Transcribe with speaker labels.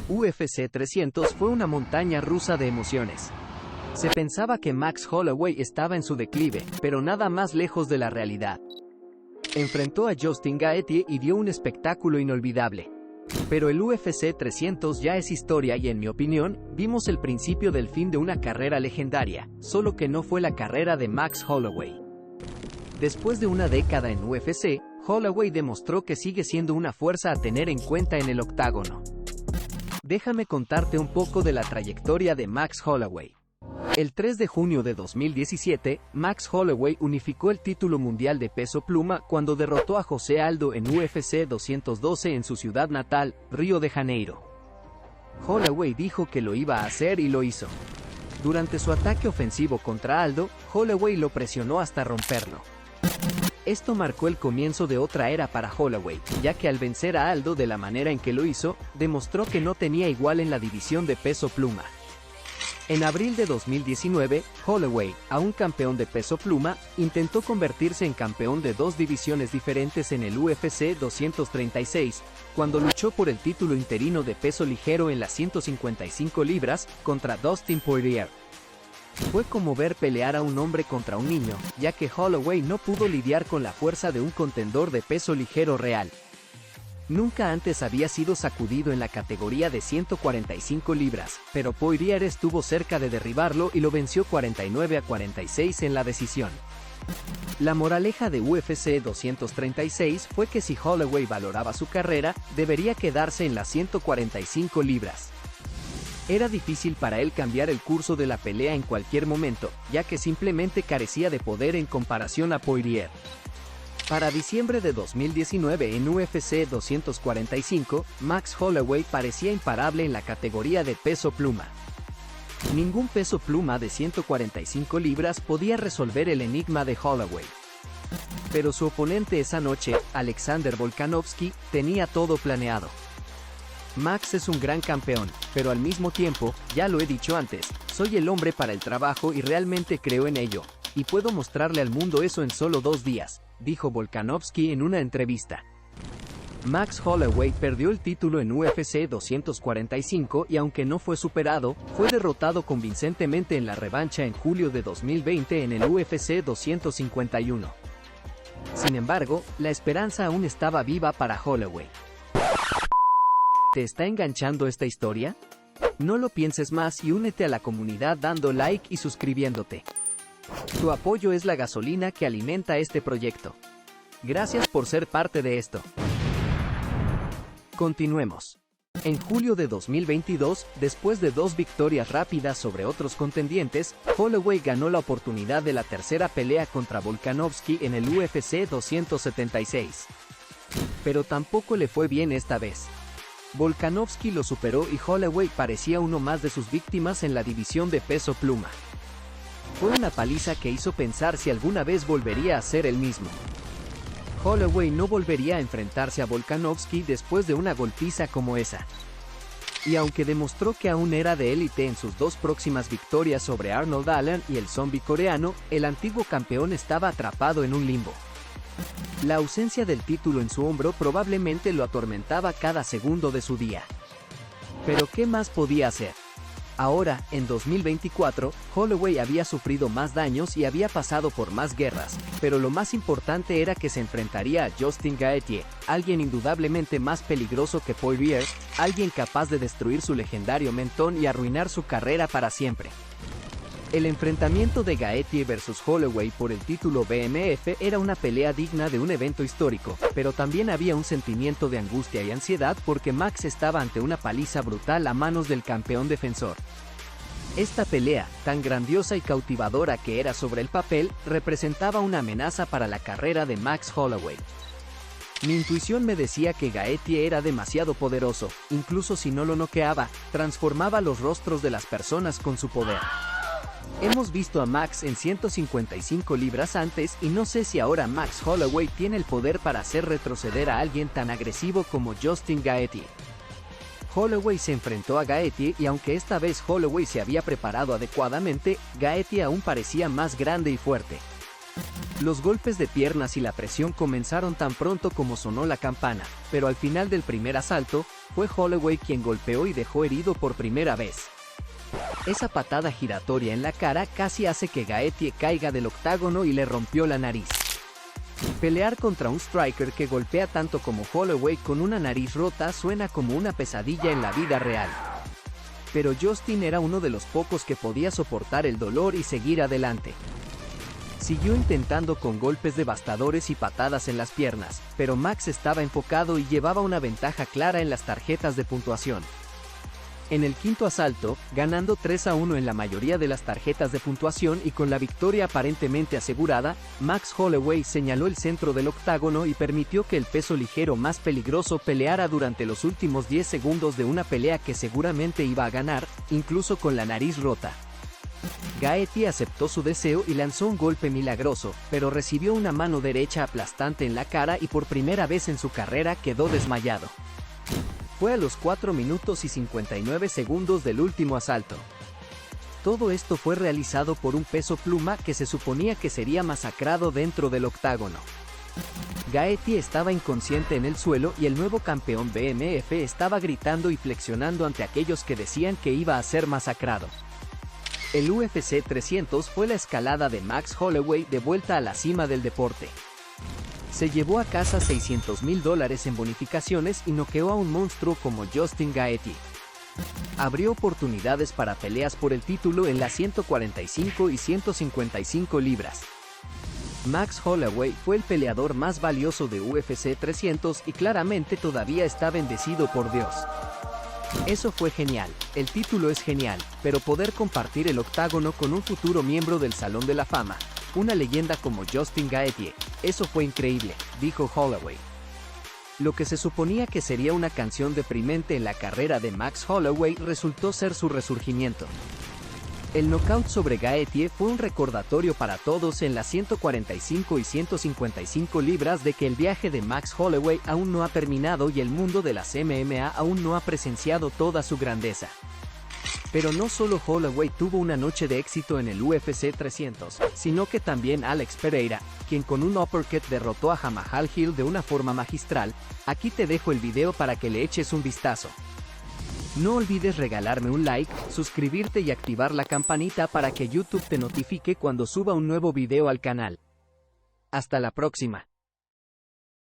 Speaker 1: UFC 300 fue una montaña rusa de emociones. Se pensaba que Max Holloway estaba en su declive, pero nada más lejos de la realidad. Enfrentó a Justin Gaethje y dio un espectáculo inolvidable. Pero el UFC 300 ya es historia y en mi opinión, vimos el principio del fin de una carrera legendaria, solo que no fue la carrera de Max Holloway. Después de una década en UFC, Holloway demostró que sigue siendo una fuerza a tener en cuenta en el octágono. Déjame contarte un poco de la trayectoria de Max Holloway. El 3 de junio de 2017, Max Holloway unificó el título mundial de peso pluma cuando derrotó a José Aldo en UFC 212 en su ciudad natal, Río de Janeiro. Holloway dijo que lo iba a hacer y lo hizo. Durante su ataque ofensivo contra Aldo, Holloway lo presionó hasta romperlo. Esto marcó el comienzo de otra era para Holloway, ya que al vencer a Aldo de la manera en que lo hizo, demostró que no tenía igual en la división de peso pluma. En abril de 2019, Holloway, aún campeón de peso pluma, intentó convertirse en campeón de dos divisiones diferentes en el UFC 236, cuando luchó por el título interino de peso ligero en las 155 libras, contra Dustin Poirier. Fue como ver pelear a un hombre contra un niño, ya que Holloway no pudo lidiar con la fuerza de un contendor de peso ligero real. Nunca antes había sido sacudido en la categoría de 145 libras, pero Poirier estuvo cerca de derribarlo y lo venció 49-46 en la decisión. La moraleja de UFC 236 fue que si Holloway valoraba su carrera, debería quedarse en las 145 libras. Era difícil para él cambiar el curso de la pelea en cualquier momento, ya que simplemente carecía de poder en comparación a Poirier. Para diciembre de 2019 en UFC 245, Max Holloway parecía imparable en la categoría de peso pluma. Ningún peso pluma de 145 libras podía resolver el enigma de Holloway. Pero su oponente esa noche, Alexander Volkanovski, tenía todo planeado. Max es un gran campeón, pero al mismo tiempo, ya lo he dicho antes, soy el hombre para el trabajo y realmente creo en ello, y puedo mostrarle al mundo eso en solo 2 días, dijo Volkanovski en una entrevista. Max Holloway perdió el título en UFC 245 y aunque no fue superado, fue derrotado convincentemente en la revancha en julio de 2020 en el UFC 251. Sin embargo, la esperanza aún estaba viva para Holloway. ¿Te está enganchando esta historia? No lo pienses más y únete a la comunidad dando like y suscribiéndote. Tu apoyo es la gasolina que alimenta este proyecto. Gracias por ser parte de esto. Continuemos. En julio de 2022, después de 2 victorias rápidas sobre otros contendientes, Holloway ganó la oportunidad de la tercera pelea contra Volkanovski en el UFC 276. Pero tampoco le fue bien esta vez. Volkanovski lo superó y Holloway parecía uno más de sus víctimas en la división de peso pluma. Fue una paliza que hizo pensar si alguna vez volvería a ser el mismo. Holloway no volvería a enfrentarse a Volkanovski después de una golpiza como esa. Y aunque demostró que aún era de élite en sus 2 próximas victorias sobre Arnold Allen y el zombie coreano, el antiguo campeón estaba atrapado en un limbo. La ausencia del título en su hombro probablemente lo atormentaba cada segundo de su día. Pero ¿qué más podía hacer? Ahora, en 2024, Holloway había sufrido más daños y había pasado por más guerras, pero lo más importante era que se enfrentaría a Justin Gaethje, alguien indudablemente más peligroso que Poirier, alguien capaz de destruir su legendario mentón y arruinar su carrera para siempre. El enfrentamiento de Gaethje versus Holloway por el título BMF era una pelea digna de un evento histórico, pero también había un sentimiento de angustia y ansiedad porque Max estaba ante una paliza brutal a manos del campeón defensor. Esta pelea, tan grandiosa y cautivadora que era sobre el papel, representaba una amenaza para la carrera de Max Holloway. Mi intuición me decía que Gaethje era demasiado poderoso, incluso si no lo noqueaba, transformaba los rostros de las personas con su poder. Hemos visto a Max en 155 libras antes y no sé si ahora Max Holloway tiene el poder para hacer retroceder a alguien tan agresivo como Justin Gaethje. Holloway se enfrentó a Gaethje y aunque esta vez Holloway se había preparado adecuadamente, Gaethje aún parecía más grande y fuerte. Los golpes de piernas y la presión comenzaron tan pronto como sonó la campana, pero al final del primer asalto, fue Holloway quien golpeó y dejó herido por primera vez. Esa patada giratoria en la cara casi hace que Gaethje caiga del octágono y le rompió la nariz. Pelear contra un striker que golpea tanto como Holloway con una nariz rota suena como una pesadilla en la vida real. Pero Justin era uno de los pocos que podía soportar el dolor y seguir adelante. Siguió intentando con golpes devastadores y patadas en las piernas, pero Max estaba enfocado y llevaba una ventaja clara en las tarjetas de puntuación. En el quinto asalto, ganando 3-1 en la mayoría de las tarjetas de puntuación y con la victoria aparentemente asegurada, Max Holloway señaló el centro del octágono y permitió que el peso ligero más peligroso peleara durante los últimos 10 segundos de una pelea que seguramente iba a ganar, incluso con la nariz rota. Gaethje aceptó su deseo y lanzó un golpe milagroso, pero recibió una mano derecha aplastante en la cara y por primera vez en su carrera quedó desmayado. Fue a los 4 minutos y 59 segundos del último asalto. Todo esto fue realizado por un peso pluma que se suponía que sería masacrado dentro del octágono. Gaethje estaba inconsciente en el suelo y el nuevo campeón BMF estaba gritando y flexionando ante aquellos que decían que iba a ser masacrado. El UFC 300 fue la escalada de Max Holloway de vuelta a la cima del deporte. Se llevó a casa $600,000 en bonificaciones y noqueó a un monstruo como Justin Gaethje. Abrió oportunidades para peleas por el título en las 145 y 155 libras. Max Holloway fue el peleador más valioso de UFC 300 y claramente todavía está bendecido por Dios. Eso fue genial, el título es genial, pero poder compartir el octágono con un futuro miembro del Salón de la Fama, una leyenda como Justin Gaethje, eso fue increíble, dijo Holloway. Lo que se suponía que sería una canción deprimente en la carrera de Max Holloway resultó ser su resurgimiento. El knockout sobre Gaethje fue un recordatorio para todos en las 145 y 155 libras de que el viaje de Max Holloway aún no ha terminado y el mundo de las MMA aún no ha presenciado toda su grandeza. Pero no solo Holloway tuvo una noche de éxito en el UFC 300, sino que también Alex Pereira, quien con un uppercut derrotó a Jamahal Hill de una forma magistral. Aquí te dejo el video para que le eches un vistazo. No olvides regalarme un like, suscribirte y activar la campanita para que YouTube te notifique cuando suba un nuevo video al canal. Hasta la próxima.